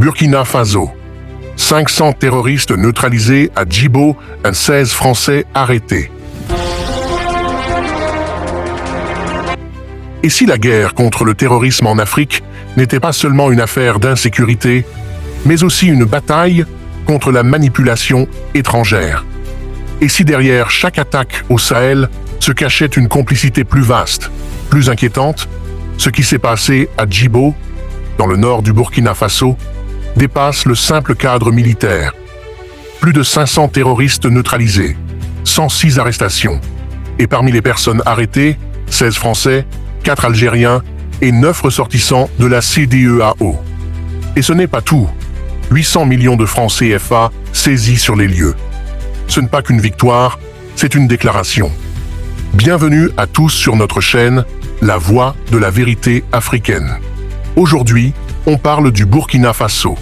Burkina Faso. 500 terroristes neutralisés à Djibo et 16 Français arrêtés. Et si la guerre contre le terrorisme en Afrique n'était pas seulement une affaire d'insécurité, mais aussi une bataille contre la manipulation étrangère? Et si derrière chaque attaque au Sahel se cachait une complicité plus vaste, plus inquiétante, ce qui s'est passé à Djibo, dans le nord du Burkina Faso, dépasse le simple cadre militaire. Plus de 500 terroristes neutralisés, 106 arrestations. Et parmi les personnes arrêtées, 16 Français, 4 Algériens et 9 ressortissants de la CEDEAO. Et ce n'est pas tout. 800 millions de francs CFA saisis sur les lieux. Ce n'est pas qu'une victoire, c'est une déclaration. Bienvenue à tous sur notre chaîne, La Voix de la Vérité Africaine. Aujourd'hui, on parle du Burkina Faso,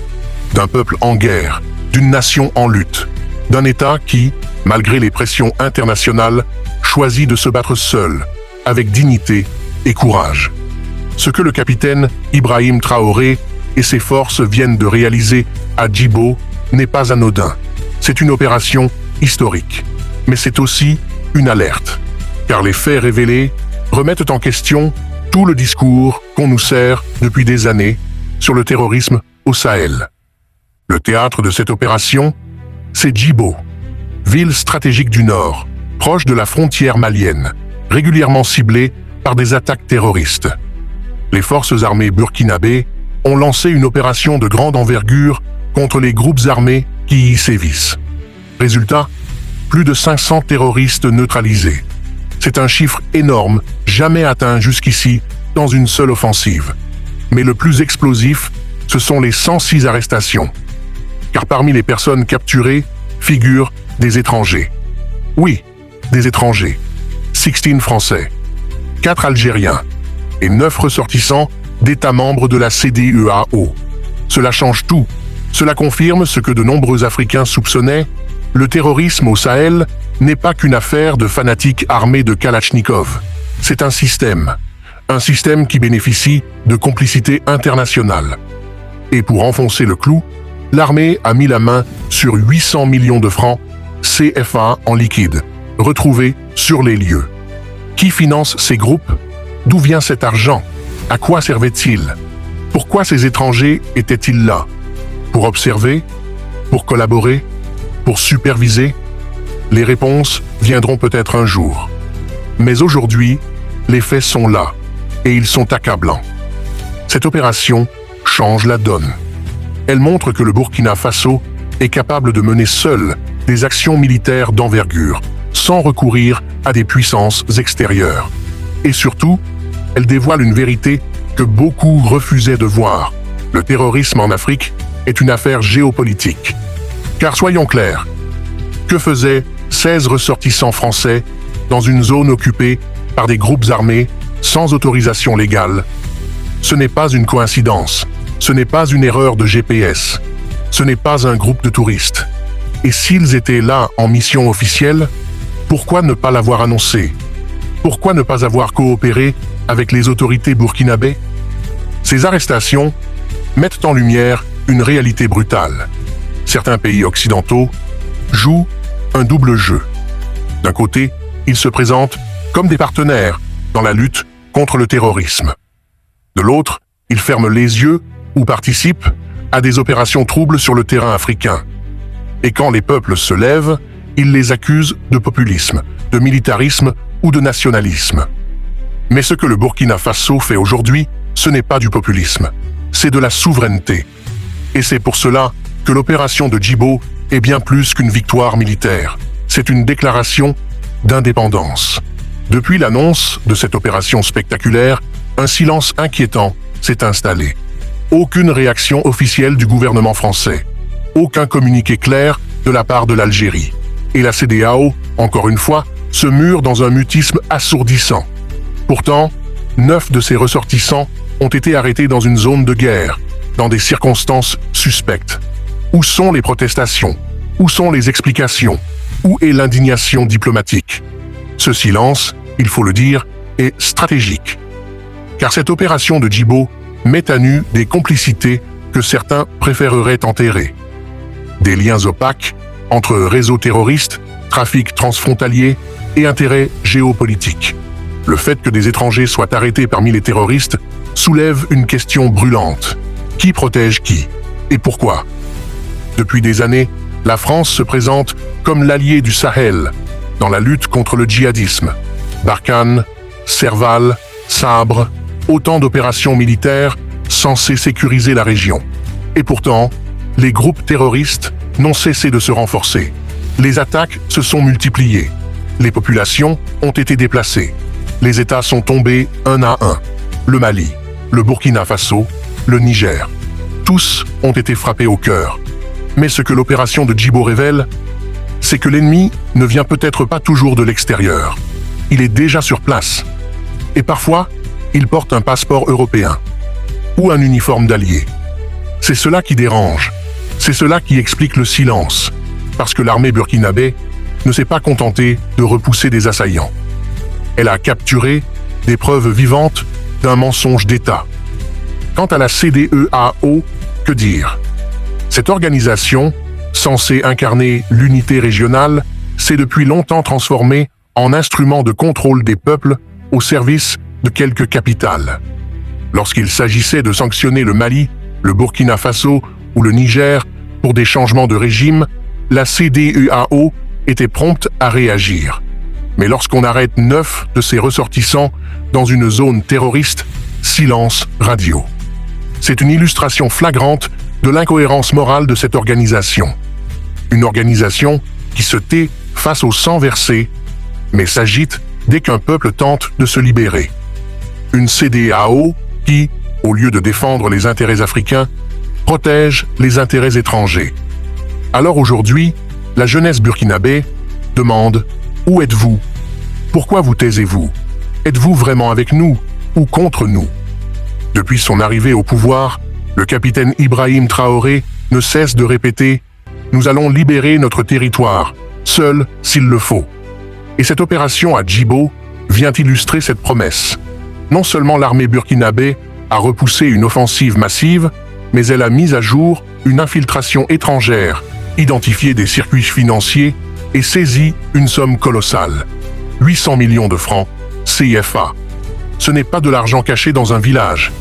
d'un peuple en guerre, d'une nation en lutte, d'un État qui, malgré les pressions internationales, choisit de se battre seul, avec dignité et courage. Ce que le capitaine Ibrahim Traoré et ses forces viennent de réaliser à Djibo n'est pas anodin. C'est une opération historique, mais c'est aussi une alerte, car les faits révélés remettent en question tout le discours qu'on nous sert depuis des années sur le terrorisme au Sahel. Le théâtre de cette opération, c'est Djibo, ville stratégique du Nord, proche de la frontière malienne, régulièrement ciblée par des attaques terroristes. Les forces armées burkinabées ont lancé une opération de grande envergure contre les groupes armés qui y sévissent. Résultat, plus de 500 terroristes neutralisés. C'est un chiffre énorme, jamais atteint jusqu'ici dans une seule offensive. Mais le plus explosif, ce sont les 106 arrestations. Car parmi les personnes capturées figurent des étrangers. Oui, des étrangers. 16 Français, 4 Algériens et 9 ressortissants d'États membres de la CEDEAO. Cela change tout. Cela confirme ce que de nombreux Africains soupçonnaient. Le terrorisme au Sahel n'est pas qu'une affaire de fanatiques armés de Kalachnikov. C'est un système qui bénéficie de complicité internationale. Et pour enfoncer le clou, l'armée a mis la main sur 800 millions de francs CFA en liquide, retrouvés sur les lieux. Qui finance ces groupes? D'où vient cet argent? À quoi servait-il? Pourquoi ces étrangers étaient-ils là? Pour observer? Pour collaborer? Pour superviser? Les réponses viendront peut-être un jour. Mais aujourd'hui, les faits sont là, et ils sont accablants. Cette opération change la donne. Elle montre que le Burkina Faso est capable de mener seul des actions militaires d'envergure, sans recourir à des puissances extérieures. Et surtout, elle dévoile une vérité que beaucoup refusaient de voir. Le terrorisme en Afrique est une affaire géopolitique. Car soyons clairs, que faisaient 16 ressortissants français dans une zone occupée par des groupes armés sans autorisation légale? Ce n'est pas une coïncidence, ce n'est pas une erreur de GPS, ce n'est pas un groupe de touristes. Et s'ils étaient là en mission officielle, pourquoi ne pas l'avoir annoncé? Pourquoi ne pas avoir coopéré avec les autorités burkinabées? Ces arrestations mettent en lumière une réalité brutale. Certains pays occidentaux jouent un double jeu. D'un côté, ils se présentent comme des partenaires dans la lutte contre le terrorisme. De l'autre, ils ferment les yeux ou participent à des opérations troubles sur le terrain africain. Et quand les peuples se lèvent, ils les accusent de populisme, de militarisme ou de nationalisme. Mais ce que le Burkina Faso fait aujourd'hui, ce n'est pas du populisme, c'est de la souveraineté. Et c'est pour cela que l'opération de Djibo est bien plus qu'une victoire militaire. C'est une déclaration d'indépendance. Depuis l'annonce de cette opération spectaculaire, un silence inquiétant s'est installé. Aucune réaction officielle du gouvernement français. Aucun communiqué clair de la part de l'Algérie. Et la CEDEAO, encore une fois, se mure dans un mutisme assourdissant. Pourtant, 9 de ses ressortissants ont été arrêtés dans une zone de guerre, dans des circonstances suspectes. Où sont les protestations? Où sont les explications? Où est l'indignation diplomatique? Ce silence, il faut le dire, est stratégique. Car cette opération de Djibo met à nu des complicités que certains préféreraient enterrer. Des liens opaques entre réseaux terroristes, trafic transfrontalier et intérêts géopolitiques. Le fait que des étrangers soient arrêtés parmi les terroristes soulève une question brûlante. Qui protège qui? Et pourquoi? Depuis des années, la France se présente comme l'allié du Sahel dans la lutte contre le djihadisme. Barkhane, Serval, Sabre, autant d'opérations militaires censées sécuriser la région. Et pourtant, les groupes terroristes n'ont cessé de se renforcer. Les attaques se sont multipliées. Les populations ont été déplacées. Les États sont tombés un à un. Le Mali, le Burkina Faso, le Niger. Tous ont été frappés au cœur. Mais ce que l'opération de Djibo révèle, c'est que l'ennemi ne vient peut-être pas toujours de l'extérieur. Il est déjà sur place. Et parfois, il porte un passeport européen ou un uniforme d'allié. C'est cela qui dérange. C'est cela qui explique le silence. Parce que l'armée burkinabé ne s'est pas contentée de repousser des assaillants. Elle a capturé des preuves vivantes d'un mensonge d'État. Quant à la CEDEAO, que dire? Cette organisation, censée incarner l'unité régionale, s'est depuis longtemps transformée en instrument de contrôle des peuples au service de quelques capitales. Lorsqu'il s'agissait de sanctionner le Mali, le Burkina Faso ou le Niger pour des changements de régime, la CEDEAO était prompte à réagir. Mais lorsqu'on arrête 9 de ses ressortissants dans une zone terroriste, silence radio. C'est une illustration flagrante de l'incohérence morale de cette organisation. Une organisation qui se tait face au sang versé, mais s'agite dès qu'un peuple tente de se libérer. Une CEDEAO qui, au lieu de défendre les intérêts africains, protège les intérêts étrangers. Alors aujourd'hui, la jeunesse burkinabé demande « Où êtes-vous? Pourquoi vous taisez-vous? Êtes-vous vraiment avec nous ou contre nous ?» Depuis son arrivée au pouvoir, le capitaine Ibrahim Traoré ne cesse de répéter « Nous allons libérer notre territoire, seul s'il le faut ». Et cette opération à Djibo vient illustrer cette promesse. Non seulement l'armée burkinabé a repoussé une offensive massive, mais elle a mis à jour une infiltration étrangère, identifié des circuits financiers et saisi une somme colossale. 800 millions de francs CFA. Ce n'est pas de l'argent caché dans un village.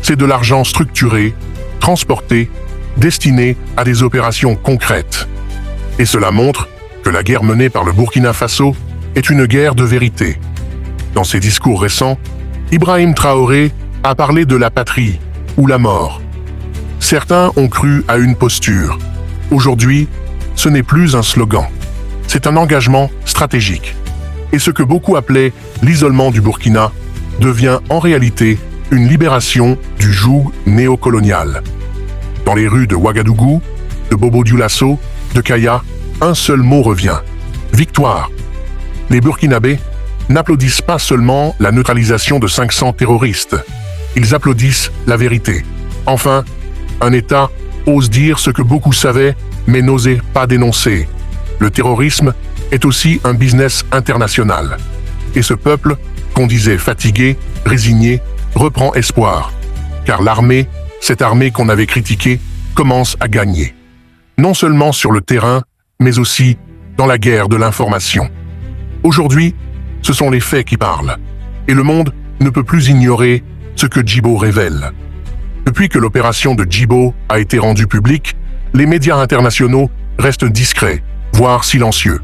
C'est de l'argent structuré, transporté, destiné à des opérations concrètes. Et cela montre que la guerre menée par le Burkina Faso est une guerre de vérité. Dans ses discours récents, Ibrahim Traoré a parlé de la patrie ou la mort. Certains ont cru à une posture. Aujourd'hui, ce n'est plus un slogan. C'est un engagement stratégique. Et ce que beaucoup appelaient l'isolement du Burkina devient en réalité une libération du joug néocolonial. Dans les rues de Ouagadougou, de Bobo-Dioulasso, de Kaya, un seul mot revient. Victoire. Les Burkinabés n'applaudissent pas seulement la neutralisation de 500 terroristes. Ils applaudissent la vérité. Enfin, un État ose dire ce que beaucoup savaient, mais n'osaient pas dénoncer. Le terrorisme est aussi un business international. Et ce peuple, qu'on disait fatigué, résigné, reprend espoir. Car l'armée, cette armée qu'on avait critiquée, commence à gagner. Non seulement sur le terrain, mais aussi dans la guerre de l'information. Aujourd'hui, ce sont les faits qui parlent. Et le monde ne peut plus ignorer ce que Djibo révèle. Depuis que l'opération de Djibo a été rendue publique, les médias internationaux restent discrets, voire silencieux.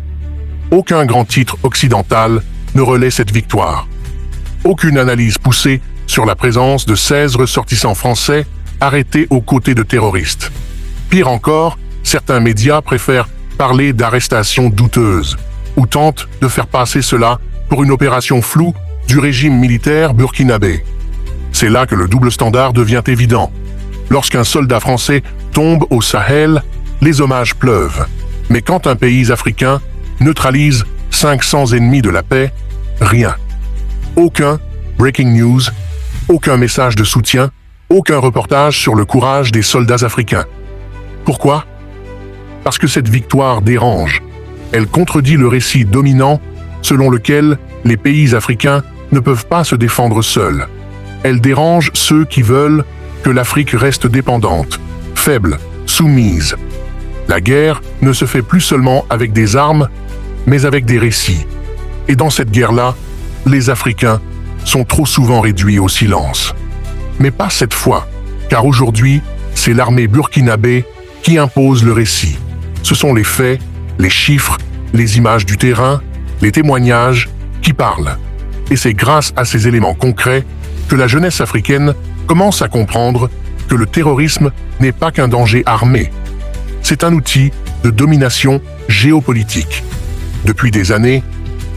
Aucun grand titre occidental ne relaie cette victoire. Aucune analyse poussée sur la présence de 16 ressortissants français arrêtés aux côtés de terroristes. Pire encore, certains médias préfèrent parler d'arrestations douteuses ou tentent de faire passer cela pour une opération floue du régime militaire burkinabé. C'est là que le double standard devient évident. Lorsqu'un soldat français tombe au Sahel, les hommages pleuvent. Mais quand un pays africain neutralise 500 ennemis de la paix, rien. Aucun breaking news, aucun message de soutien, aucun reportage sur le courage des soldats africains. Pourquoi? Parce que cette victoire dérange. Elle contredit le récit dominant selon lequel les pays africains ne peuvent pas se défendre seuls. Elle dérange ceux qui veulent que l'Afrique reste dépendante, faible, soumise. La guerre ne se fait plus seulement avec des armes, mais avec des récits. Et dans cette guerre-là, les Africains sont trop souvent réduits au silence. Mais pas cette fois, car aujourd'hui, c'est l'armée burkinabé qui impose le récit. Ce sont les faits, les chiffres, les images du terrain, les témoignages qui parlent. Et c'est grâce à ces éléments concrets que la jeunesse africaine commence à comprendre que le terrorisme n'est pas qu'un danger armé. C'est un outil de domination géopolitique. Depuis des années,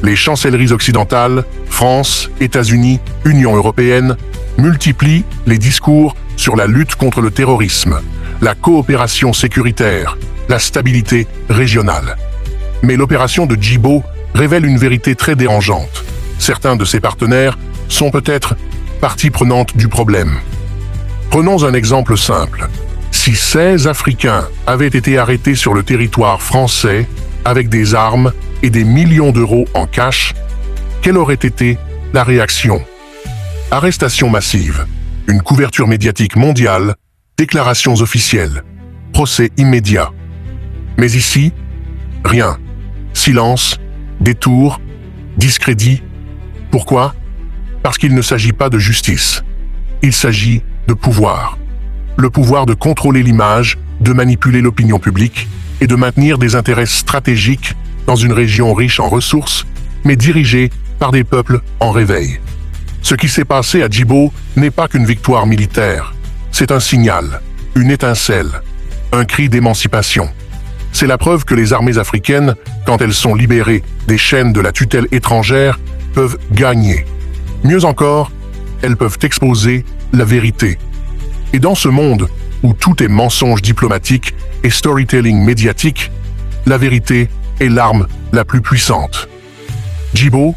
les chancelleries occidentales, France, États-Unis, Union européenne, multiplient les discours sur la lutte contre le terrorisme, la coopération sécuritaire, la stabilité régionale. Mais l'opération de Djibo révèle une vérité très dérangeante. Certains de ses partenaires sont peut-être partie prenante du problème. Prenons un exemple simple. Si 16 Africains avaient été arrêtés sur le territoire français avec des armes et des millions d'euros en cash, quelle aurait été la réaction? Arrestations massives, une couverture médiatique mondiale, déclarations officielles, procès immédiat. Mais ici, rien. Silence, détour, discrédit. Pourquoi? Parce qu'il ne s'agit pas de justice. Il s'agit de pouvoir. Le pouvoir de contrôler l'image, de manipuler l'opinion publique et de maintenir des intérêts stratégiques dans une région riche en ressources, mais dirigée par des peuples en réveil. Ce qui s'est passé à Djibo n'est pas qu'une victoire militaire. C'est un signal, une étincelle, un cri d'émancipation. C'est la preuve que les armées africaines, quand elles sont libérées des chaînes de la tutelle étrangère, peuvent gagner. Mieux encore, elles peuvent exposer la vérité. Et dans ce monde où tout est mensonge diplomatique et storytelling médiatique, la vérité est l'arme la plus puissante. Djibo,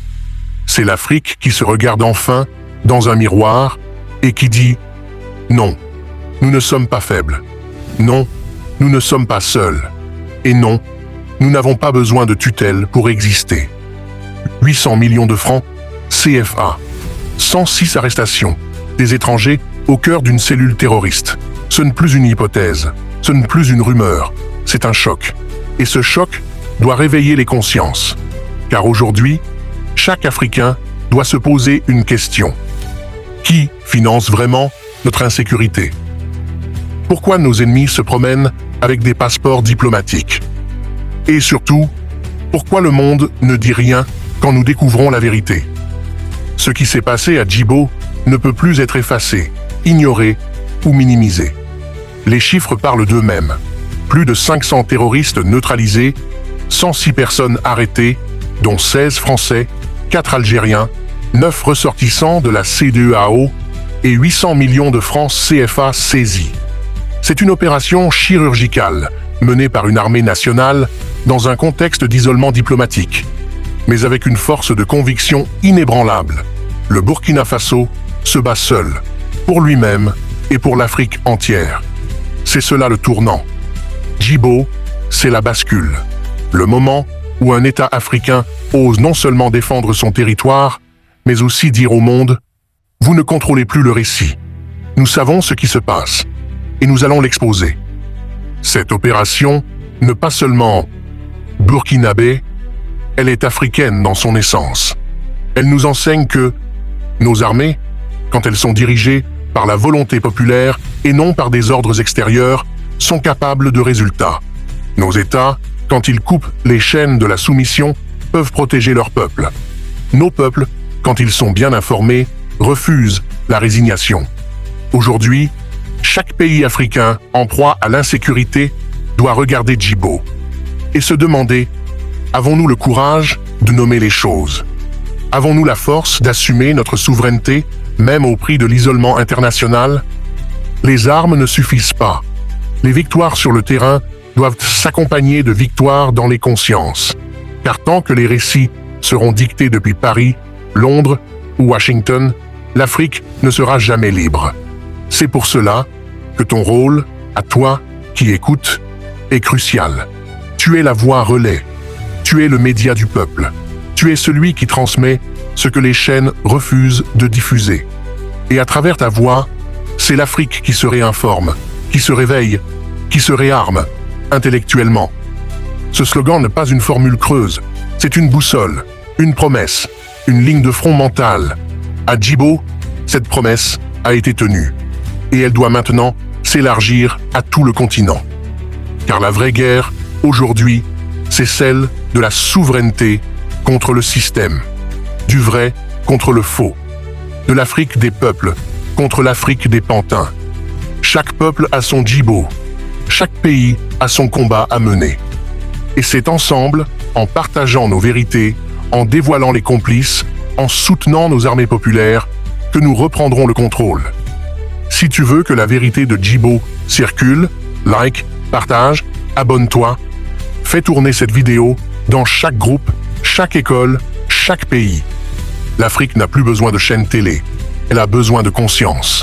c'est l'Afrique qui se regarde enfin dans un miroir et qui dit « Non, nous ne sommes pas faibles. Non, nous ne sommes pas seuls. Et non, nous n'avons pas besoin de tutelle pour exister. » 800 millions de francs CFA, 106 arrestations, des étrangers au cœur d'une cellule terroriste. Ce n'est plus une hypothèse, ce n'est plus une rumeur, c'est un choc. Et ce choc doit réveiller les consciences. Car aujourd'hui, chaque Africain doit se poser une question. Qui finance vraiment notre insécurité? Pourquoi nos ennemis se promènent avec des passeports diplomatiques? Et surtout, pourquoi le monde ne dit rien quand nous découvrons la vérité? Ce qui s'est passé à Djibo ne peut plus être effacé, ignoré ou minimisé. Les chiffres parlent d'eux-mêmes. Plus de 500 terroristes neutralisés, 106 personnes arrêtées, dont 16 Français, 4 Algériens, 9 ressortissants de la CEDEAO et 800 millions de francs CFA saisis. C'est une opération chirurgicale, menée par une armée nationale dans un contexte d'isolement diplomatique, mais avec une force de conviction inébranlable. Le Burkina Faso se bat seul, pour lui-même et pour l'Afrique entière. C'est cela le tournant. Djibo, c'est la bascule. Le moment où un État africain ose non seulement défendre son territoire, mais aussi dire au monde « Vous ne contrôlez plus le récit. Nous savons ce qui se passe, et nous allons l'exposer. » Cette opération n'est pas seulement burkinabé, elle est africaine dans son essence. Elle nous enseigne que nos armées, quand elles sont dirigées par la volonté populaire et non par des ordres extérieurs, sont capables de résultats. Nos États, quand ils coupent les chaînes de la soumission, peuvent protéger leur peuple. Nos peuples, quand ils sont bien informés, refusent la résignation. Aujourd'hui, chaque pays africain en proie à l'insécurité doit regarder Djibo et se demander: avons-nous le courage de nommer les choses? Avons-nous la force d'assumer notre souveraineté, même au prix de l'isolement international? Les armes ne suffisent pas. Les victoires sur le terrain doivent s'accompagner de victoires dans les consciences. Car tant que les récits seront dictés depuis Paris, Londres ou Washington, l'Afrique ne sera jamais libre. C'est pour cela que ton rôle, à toi qui écoutes, est crucial. Tu es la voix relais. Tu es le média du peuple. Tu es celui qui transmet ce que les chaînes refusent de diffuser. Et à travers ta voix, C'est l'Afrique qui se réinforme, qui se réveille, qui se réarme, intellectuellement. Ce slogan n'est pas une formule creuse, c'est une boussole, une promesse, une ligne de front mentale. À Djibo, cette promesse a été tenue. Et elle doit maintenant s'élargir à tout le continent. Car la vraie guerre, aujourd'hui, c'est celle de la souveraineté contre le système, du vrai contre le faux, de l'Afrique des peuples contre l'Afrique des pantins. Chaque peuple a son Djibo, chaque pays a son combat à mener. Et c'est ensemble, en partageant nos vérités, en dévoilant les complices, en soutenant nos armées populaires, que nous reprendrons le contrôle. Si tu veux que la vérité de Djibo circule, like, partage, abonne-toi, fais tourner cette vidéo dans chaque groupe, chaque école, chaque pays. L'Afrique n'a plus besoin de chaînes télé, elle a besoin de conscience.